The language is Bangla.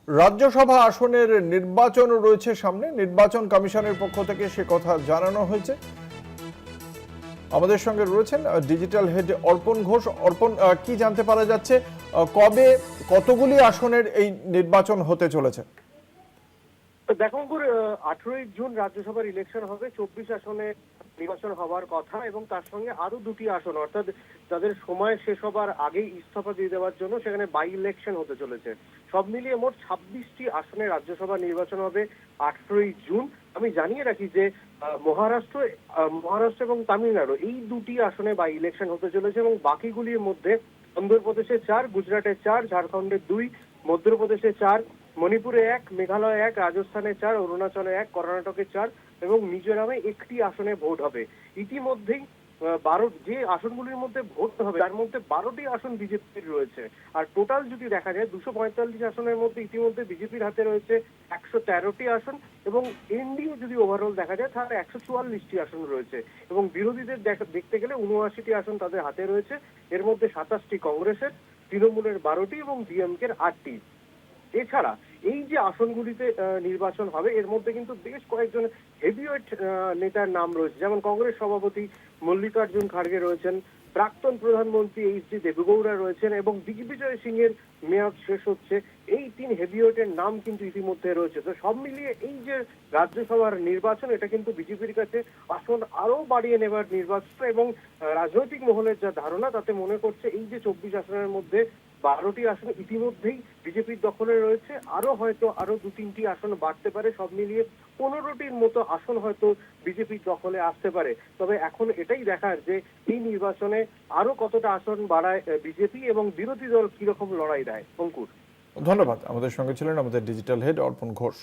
রাজ্যসভা আসনের নির্বাচন রয়েছে সামনে, নির্বাচন কমিশনের পক্ষ থেকে সে কথা জানানো হয়েছে। আমাদের সঙ্গে রয়েছেন ডিজিটাল হেড অর্পণ ঘোষ। অর্পণ, কি জানতে পারা যাচ্ছে, কবে কতগুলি আসনের এই নির্বাচন হতে চলেছে? দেখো অঙ্কুর, 18ই জুন রাজ্যসভার ইলেকশন হবে। 24 আসনে নির্বাচন হওয়ার কথা এবং তার সঙ্গে আরো দুটি আসন, অর্থাৎ যাদের সময় শেষ হবার আগেই ইস্তফা দিয়ে দেওয়ার জন্য সেখানে বাই ইলেকশন হতে চলেছে। সব মিলিয়ে মোট 26টি আসনে রাজ্যসভা নির্বাচন হবে 18ই জুন। আমি জানিয়ে রাখি যে মহারাষ্ট্র এবং তামিলনাড়ু এই দুটি আসনে বাই ইলেকশন হতে চলেছে এবং বাকিগুলির মধ্যে অন্ধ্রপ্রদেশে 4, গুজরাটে 4, ঝাড়খণ্ডে 2, মধ্যপ্রদেশে 4, মণিপুরে 1, মেঘালয়ে 1, রাজস্থানে 4, অরুণাচলে 1, কর্ণাটকে 4 এবং মিজোরামে একটি আসনে ভোট হবে। ইতিমধ্যেই 12 যে আসনগুলির মধ্যে ভোট হবে তার মধ্যে 12টি আসন বিজেপির রয়েছে। আর টোটাল যদি দেখা যায় 245 আসনের মধ্যে ইতিমধ্যে বিজেপির হাতে রয়েছে 113টি আসন এবং এনডিএ যদি ওভারঅল দেখা যায় তাহলে 144টি আসন রয়েছে এবং বিরোধীদের দেখতে গেলে 79টি আসন তাদের হাতে রয়েছে। এর মধ্যে 27টি কংগ্রেসের, তৃণমূলের 12টি এবং ডিএমকের 8টি। এছাড়া এই যে আসনগুলিতে নির্বাচন হবে এর মধ্যে কিন্তু বেশ কয়েকজন হেভিওয়েট নেতার নাম রয়েছে, যেমন কংগ্রেস সভাপতি মল্লিকার্জুন খাড়গে রয়েছেন, প্রাক্তন প্রধানমন্ত্রী এইচ ডি দেবেগৌড়া রয়েছেন এবং দিগ্বিজয় সিং এর মেয়াদ শেষ হচ্ছে। এই 3 হেভিওয়েটের নাম কিন্তু ইতিমধ্যে রয়েছে। তো সব মিলিয়ে এই যে রাজ্যসভার নির্বাচন, এটা কিন্তু বিজেপির কাছে আসন আরো বাড়িয়ে নেবার নির্বাচন এবং রাজনৈতিক মহলের যা ধারণা তাতে মনে করছে এই যে 24 আসনের মধ্যে 12টি আসন ইতিমধ্যেই বিজেপির দখলে রয়েছে, আরো 2-3টি আসন বাড়তে পারে। সব মিলিয়ে 15টির মতো আসন হয়তো বিজেপির দখলে আসতে পারে। তবে এখন এটাই দেখার যে এই নির্বাচনে আরো কতটা আসন বাড়ায় বিজেপি এবং বিরোধী দল কিরকম লড়াই দেয়। অঙ্কুর, ধন্যবাদ। আমাদের সঙ্গে ছিলেন আমাদের ডিজিটাল হেড অর্পণ ঘোষ।